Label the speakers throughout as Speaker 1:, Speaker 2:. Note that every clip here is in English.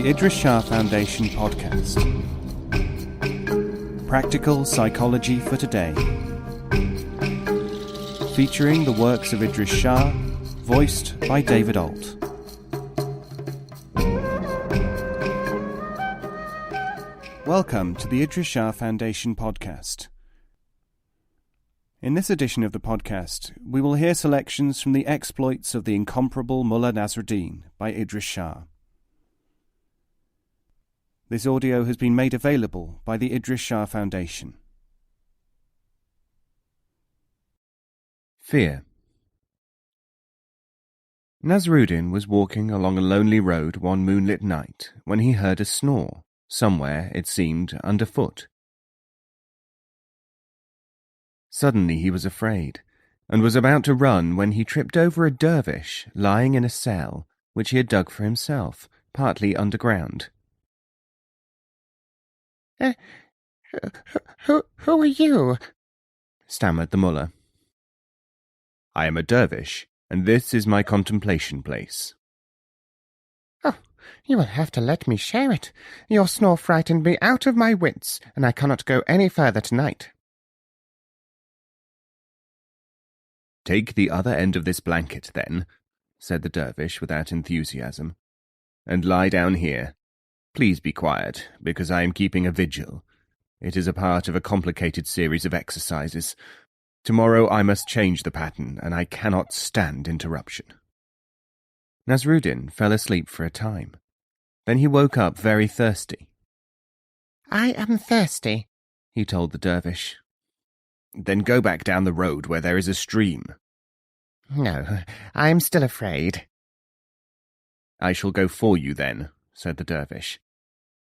Speaker 1: the Idries Shah Foundation podcast. Practical Psychology for Today. Featuring the works of Idries Shah, voiced by David Alt. Welcome to the Idries Shah Foundation podcast. In this edition of the podcast, we will hear selections from the exploits of the Incomparable Mulla Nasrudin by Idries Shah. This audio has been made available by the Idries Shah Foundation. Fear. Nasrudin was walking along a lonely road one moonlit night when he heard a snore, somewhere, it seemed, underfoot. Suddenly he was afraid, and was about to run when he tripped over a dervish lying in a cell which he had dug for himself, partly underground.
Speaker 2: Who are you?
Speaker 1: Stammered the mullah. I am a dervish, and this is my contemplation place.
Speaker 2: Oh, you will have to let me share it. Your snore frightened me out of my wits, and I cannot go any further tonight.
Speaker 1: Take the other end of this blanket, then, said the dervish without enthusiasm, and lie down here. Please be quiet, because I am keeping a vigil. It is a part of a complicated series of exercises. Tomorrow I must change the pattern, and I cannot stand interruption. Nasrudin fell asleep for a time. Then he woke up very thirsty.
Speaker 2: I am thirsty,
Speaker 1: he told the dervish. Then go back down the road where there is a stream.
Speaker 2: No, I am still afraid.
Speaker 1: I shall go for you then, said the dervish.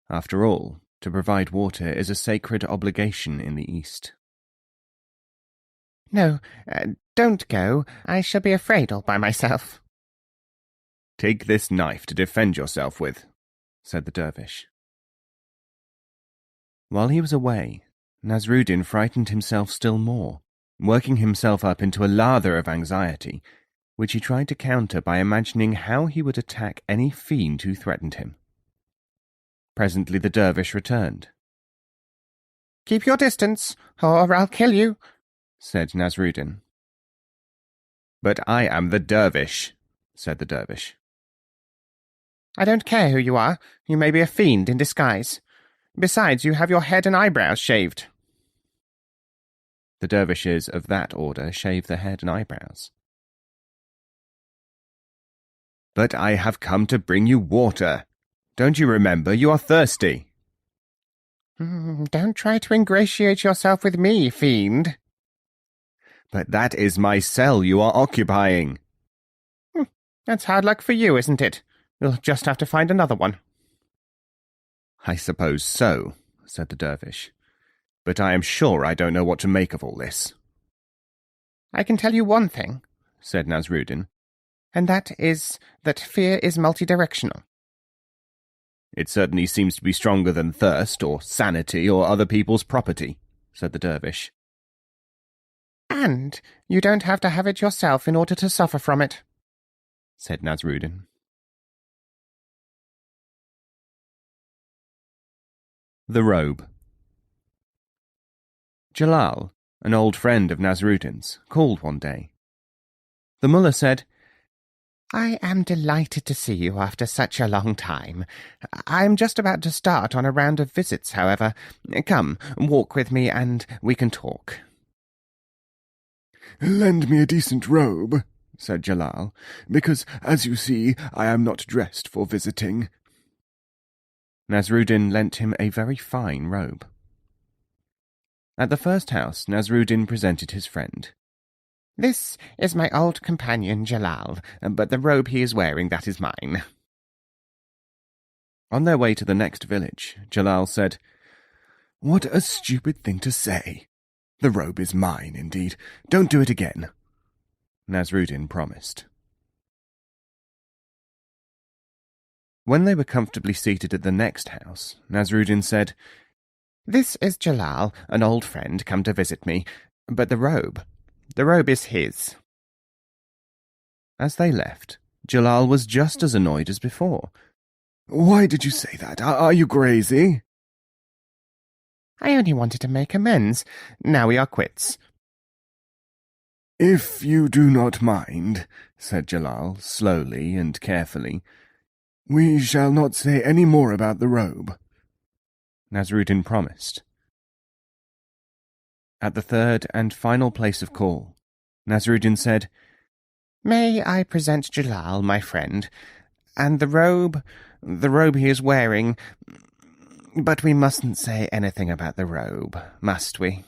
Speaker 1: After all, to provide water is a sacred obligation in the East.
Speaker 2: No, don't go. I shall be afraid all by myself.
Speaker 1: Take this knife to defend yourself with, said the dervish. While he was away, Nasrudin frightened himself still more, working himself up into a lather of anxiety, which he tried to counter by imagining how he would attack any fiend who threatened him. Presently the dervish returned.
Speaker 2: Keep your distance, or I'll kill you,
Speaker 1: said Nasrudin. But I am the dervish, said the dervish.
Speaker 2: I don't care who you are. You may be a fiend in disguise. Besides, you have your head and eyebrows shaved.
Speaker 1: The dervishes of that order shave their head and eyebrows. But I have come to bring you water. Don't you remember? You are thirsty.
Speaker 2: Don't try to ingratiate yourself with me, fiend.
Speaker 1: But that is my cell you are occupying.
Speaker 2: That's hard luck for you, isn't it? You'll just have to find another one.
Speaker 1: I suppose so, said the dervish. But I am sure I don't know what to make of all this.
Speaker 2: I can tell you one thing,
Speaker 1: said Nasrudin,
Speaker 2: and that is that fear is multidirectional.
Speaker 1: It certainly seems to be stronger than thirst, or sanity, or other people's property, said the dervish.
Speaker 2: And you don't have to have it yourself in order to suffer from it,
Speaker 1: said Nasrudin. The robe. Jalal, an old friend of Nasrudin's, called one day. The mullah said,
Speaker 2: I am delighted to see you after such a long time. I am just about to start on a round of visits, however. Come, walk with me and we can talk.
Speaker 3: Lend me a decent robe, said Jalal, because, as you see, I am not dressed for visiting.
Speaker 1: Nasrudin lent him a very fine robe. At the first house, Nasrudin presented his friend.
Speaker 2: This is my old companion Jalal, but the robe he is wearing, that is mine.
Speaker 1: On their way to the next village, Jalal said,
Speaker 3: What a stupid thing to say. The robe is mine, indeed. Don't do it again.
Speaker 1: Nasrudin promised. When they were comfortably seated at the next house, Nasrudin said,
Speaker 2: This is Jalal, an old friend come to visit me, but the robe is his.
Speaker 1: As they left, Jalal was just as annoyed as before.
Speaker 3: Why did you say that? Are you crazy?
Speaker 2: I only wanted to make amends. Now we are quits.
Speaker 3: If you do not mind, said Jalal, slowly and carefully, we shall not say any more about the robe.
Speaker 1: Nasrudin promised. At the third and final place of call, Nasrudin said,
Speaker 2: May I present Jalal, my friend, and the robe he is wearing, but we mustn't say anything about the robe, must we?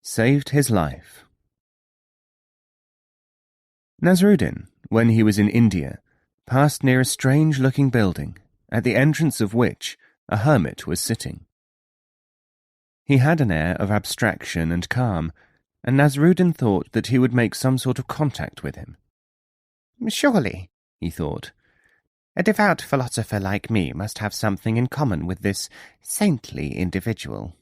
Speaker 1: Saved his life. Nasrudin, when he was in India, passed near a strange-looking building, at the entrance of which a hermit was sitting. He had an air of abstraction and calm, and Nasrudin thought that he would make some sort of contact with him.
Speaker 2: Surely,
Speaker 1: he thought,
Speaker 2: a devout philosopher like me must have something in common with this saintly individual.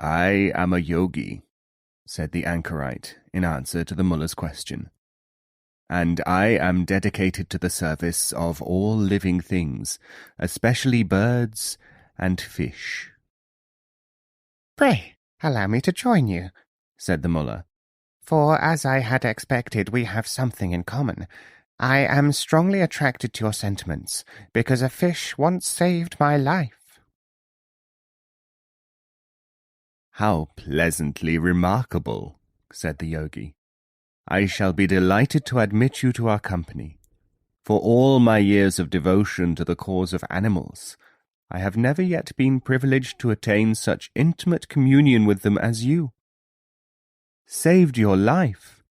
Speaker 1: I am a yogi, said the anchorite in answer to the mullah's question, and I am dedicated to the service of all living things, especially birds and fish.
Speaker 2: Pray, allow me to join you,
Speaker 1: said the mullah.
Speaker 2: For, as I had expected, we have something in common. I am strongly attracted to your sentiments, because a fish once saved my life.
Speaker 1: How pleasantly remarkable, said the yogi. I shall be delighted to admit you to our company. For all my years of devotion to the cause of animals, I have never yet been privileged to attain such intimate communion with them as you. Saved your life.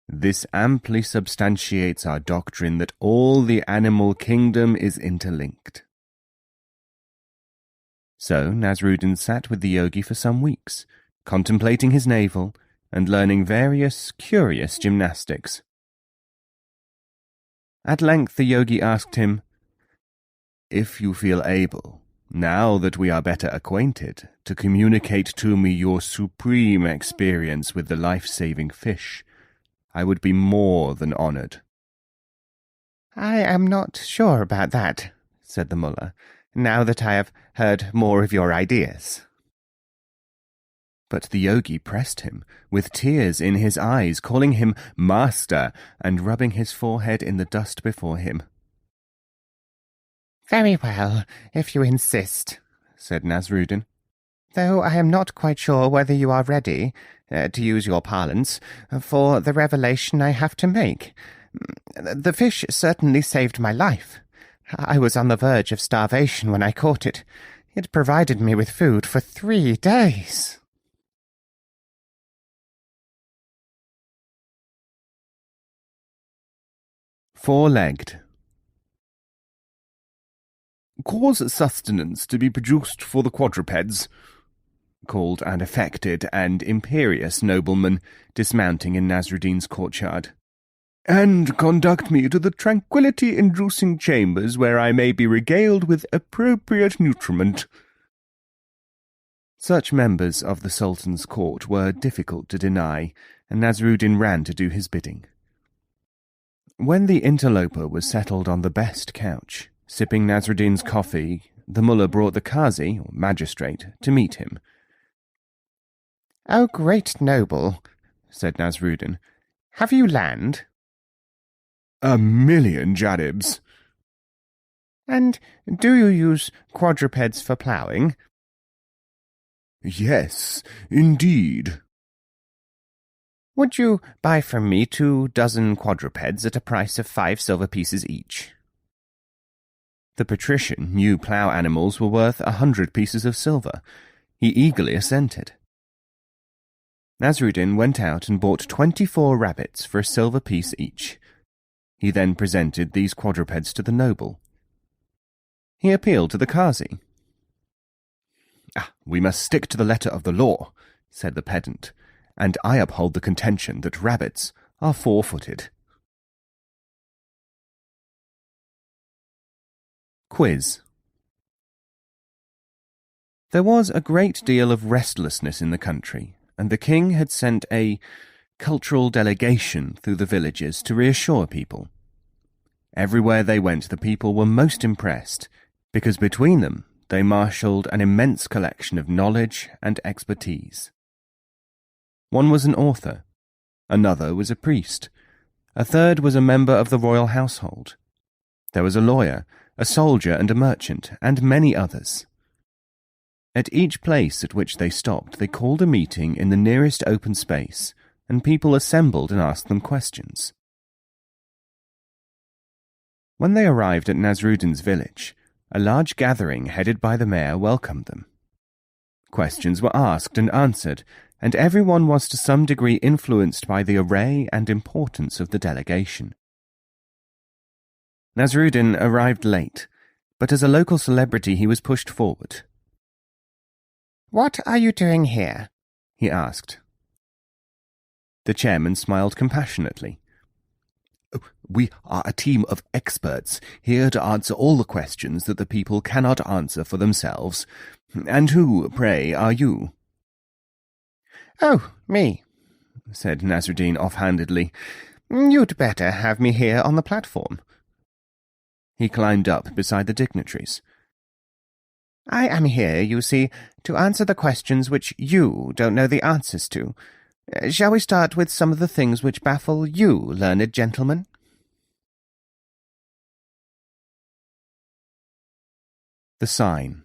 Speaker 1: This amply substantiates our doctrine that all the animal kingdom is interlinked. So Nasrudin sat with the yogi for some weeks, contemplating his navel and learning various curious gymnastics. At length the yogi asked him, If you feel able, now that we are better acquainted, to communicate to me your supreme experience with the life-saving fish, I would be more than honoured.
Speaker 2: I am not sure about that, said the mullah, now that I have heard more of your ideas.
Speaker 1: But the yogi pressed him, with tears in his eyes, calling him master, and rubbing his forehead in the dust before him.
Speaker 2: Very well, if you insist, said Nasrudin, though I am not quite sure whether you are ready, to use your parlance, for the revelation I have to make. The fish certainly saved my life. I was on the verge of starvation when I caught it. It provided me with food for 3 days.
Speaker 1: Four-legged. Cause sustenance to be produced for the quadrupeds, called an affected and imperious nobleman, dismounting in Nasrudin's courtyard, and conduct me to the tranquillity-inducing chambers where I may be regaled with appropriate nutriment. Such members of the Sultan's court were difficult to deny, and Nasrudin ran to do his bidding. When the interloper was settled on the best couch, sipping Nasrudin's coffee, the mullah brought the qazi, or magistrate, to meet him.
Speaker 2: "O great noble," said Nasrudin, "have you land?"
Speaker 3: 1,000,000 jaribs.
Speaker 2: "And do you use quadrupeds for ploughing?"
Speaker 3: Yes, indeed.
Speaker 2: "Would you buy from me 24 quadrupeds at a price of 5 silver pieces each?"
Speaker 1: The patrician knew plough animals were worth 100 pieces of silver. He eagerly assented. Nasrudin went out and bought 24 rabbits for a silver piece each. He then presented these quadrupeds to the noble. He appealed to the qazi. "We must stick to the letter of the law," said the pedant, "and I uphold the contention that rabbits are 4-footed. Quiz. There was a great deal of restlessness in the country, and the king had sent a cultural delegation through the villages to reassure people. Everywhere they went, the people were most impressed, because between them they marshalled an immense collection of knowledge and expertise. One was an author, another was a priest, a third was a member of the royal household. There was a lawyer, a soldier and a merchant, and many others. At each place at which they stopped, they called a meeting in the nearest open space, and people assembled and asked them questions. When they arrived at Nasrudin's village, a large gathering headed by the mayor welcomed them. Questions were asked and answered, and everyone was to some degree influenced by the array and importance of the delegation. Nasrudin arrived late, but as a local celebrity he was pushed forward.
Speaker 2: "What are you doing here?"
Speaker 1: he asked. The chairman smiled compassionately. "We are a team of experts, here to answer all the questions that the people cannot answer for themselves. And who, pray, are you?"
Speaker 2: "Oh, me,"
Speaker 1: said Nasrudin offhandedly.
Speaker 2: "You'd better have me here on the platform."
Speaker 1: He climbed up beside the dignitaries.
Speaker 2: "I am here, you see, to answer the questions which you don't know the answers to. Shall we start with some of the things which baffle you, learned gentlemen?"
Speaker 1: The sign.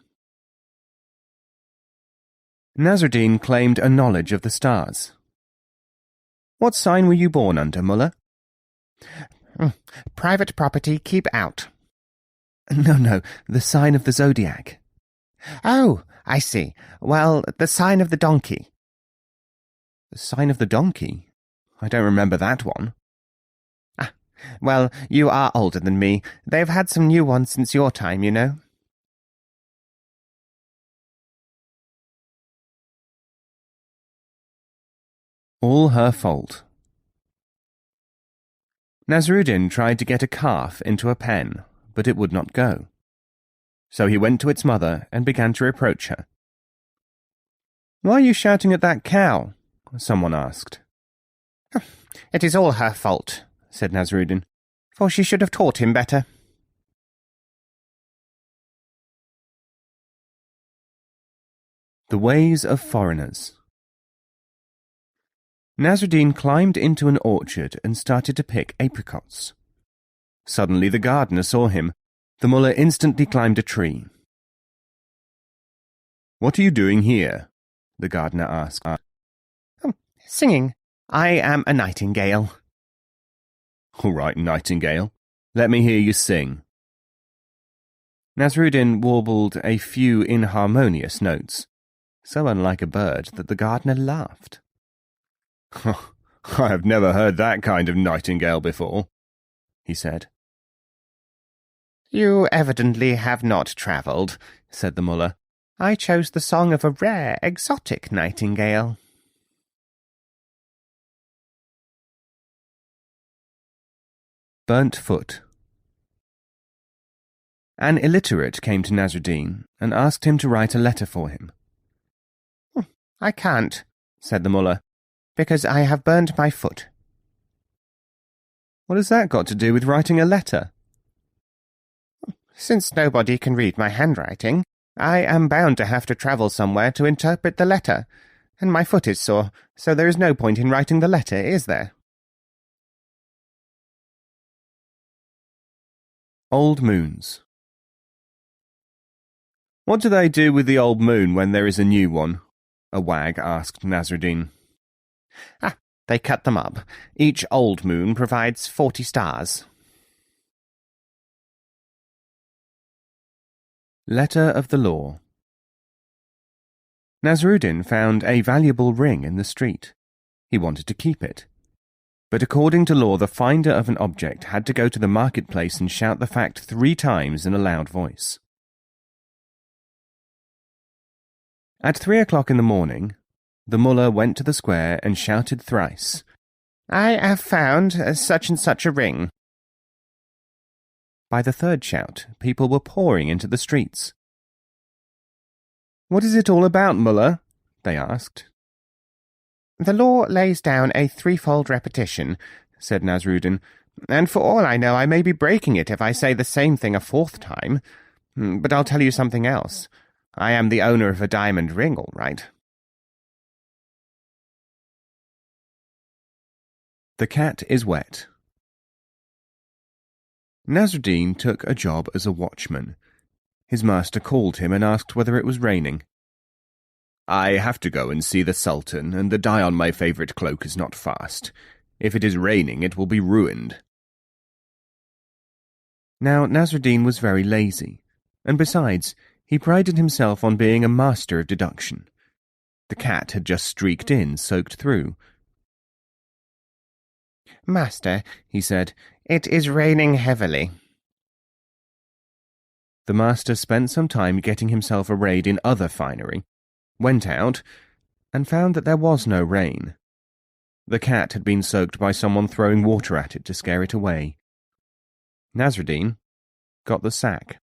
Speaker 1: Nasrudin claimed a knowledge of the stars. "What sign were you born under, Mullah?"
Speaker 2: "Private property, keep out."
Speaker 1: No, the sign of the zodiac."
Speaker 2: "Oh, I see. Well, the sign of the donkey."
Speaker 1: "The sign of the donkey? I don't remember that one."
Speaker 2: "Well, you are older than me. They've had some new ones since your time, you know."
Speaker 1: All her fault. Nasrudin tried to get a calf into a pen, but it would not go. So he went to its mother and began to reproach her. "Why are you shouting at that cow?" someone asked.
Speaker 2: "It is all her fault," said Nasrudin, "for she should have taught him better."
Speaker 1: The ways of foreigners. Nasrudin climbed into an orchard and started to pick apricots. Suddenly the gardener saw him. The mullah instantly climbed a tree. "What are you doing here?" the gardener asked.
Speaker 2: "Singing. I am a nightingale."
Speaker 1: "All right, nightingale. Let me hear you sing." Nasrudin warbled a few inharmonious notes, so unlike a bird that the gardener laughed. "I have never heard that kind of nightingale before," he said.
Speaker 2: "You evidently have not travelled," said the mullah. "I chose the song of a rare, exotic nightingale."
Speaker 1: Burnt foot. An illiterate came to Nasrudin and asked him to write a letter for him.
Speaker 2: "I can't," said the mullah, "because I have burned my foot."
Speaker 1: "What has that got to do with writing a letter?"
Speaker 2: "Since nobody can read my handwriting, I am bound to have to travel somewhere to interpret the letter, and my foot is sore, so there is no point in writing the letter, is there?"
Speaker 1: Old moons. "What do they do with the old moon when there is a new one?" a wag asked Nasrudin.
Speaker 2: "They cut them up. Each old moon provides 40 stars."
Speaker 1: Letter of the Law. Nasrudin found a valuable ring in the street. He wanted to keep it. But according to law, the finder of an object had to go to the marketplace and shout the fact 3 times in a loud voice. At 3 o'clock in the morning, the mullah went to the square and shouted thrice,
Speaker 2: "I have found such and such a ring."
Speaker 1: By the third shout, people were pouring into the streets. "What is it all about, Mullah?" they asked.
Speaker 2: "The law lays down a threefold repetition," said Nasrudin, "and for all I know I may be breaking it if I say the same thing a fourth time. But I'll tell you something else. I am the owner of a diamond ring, all right."
Speaker 1: The cat is wet. Nasrudin took a job as a watchman. His master called him and asked whether it was raining. "I have to go and see the Sultan, and the dye on my favourite cloak is not fast. If it is raining, it will be ruined." Now Nasrudin was very lazy, and besides, he prided himself on being a master of deduction. The cat had just streaked in, soaked through.
Speaker 2: "Master," he said, "it is raining heavily."
Speaker 1: The master spent some time getting himself arrayed in other finery, went out, and found that there was no rain. The cat had been soaked by someone throwing water at it to scare it away. Nasrudin got the sack.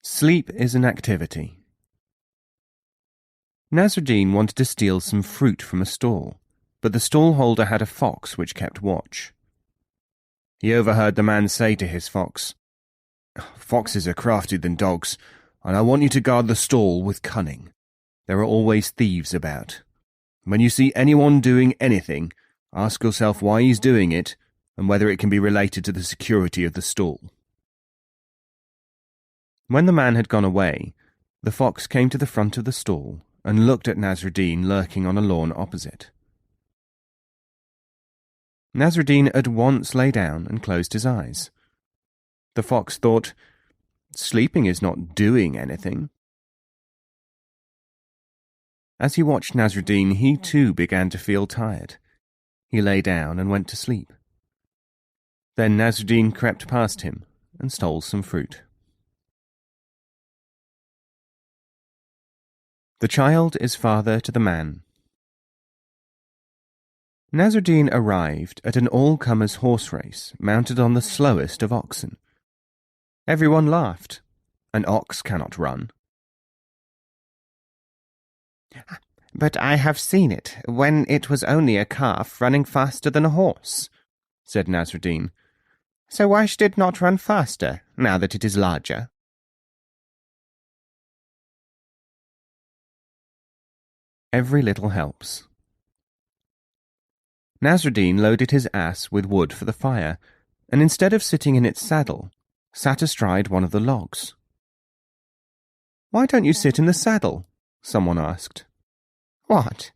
Speaker 1: Sleep is an activity. Nasrudin wanted to steal some fruit from a stall, but the stall-holder had a fox which kept watch. He overheard the man say to his fox, "Foxes are craftier than dogs, and I want you to guard the stall with cunning. There are always thieves about. When you see anyone doing anything, ask yourself why he's doing it, and whether it can be related to the security of the stall." When the man had gone away, the fox came to the front of the stall and looked at Nasrudin lurking on a lawn opposite. Nasrudin at once lay down and closed his eyes. The fox thought, "Sleeping is not doing anything." As he watched Nasrudin, he too began to feel tired. He lay down and went to sleep. Then Nasrudin crept past him and stole some fruit. The child is father to the man. Nasrudin arrived at an all-comers horse race mounted on the slowest of oxen. Everyone laughed. An ox cannot run.
Speaker 2: "But I have seen it, when it was only a calf running faster than a horse," said Nasrudin. "So why should it not run faster, now that it is larger?"
Speaker 1: Every little helps. Nasrudin loaded his ass with wood for the fire, and instead of sitting in its saddle, sat astride one of the logs. "Why don't you sit in the saddle?" someone asked.
Speaker 2: "What?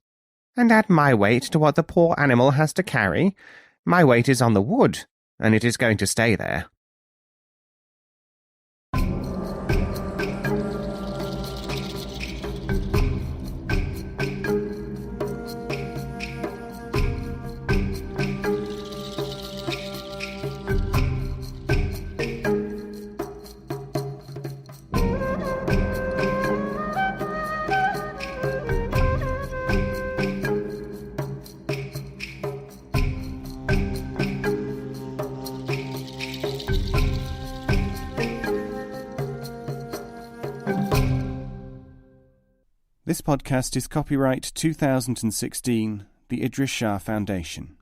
Speaker 2: And add my weight to what the poor animal has to carry? My weight is on the wood, and it is going to stay there."
Speaker 1: This podcast is copyright 2016, the Idries Shah Foundation.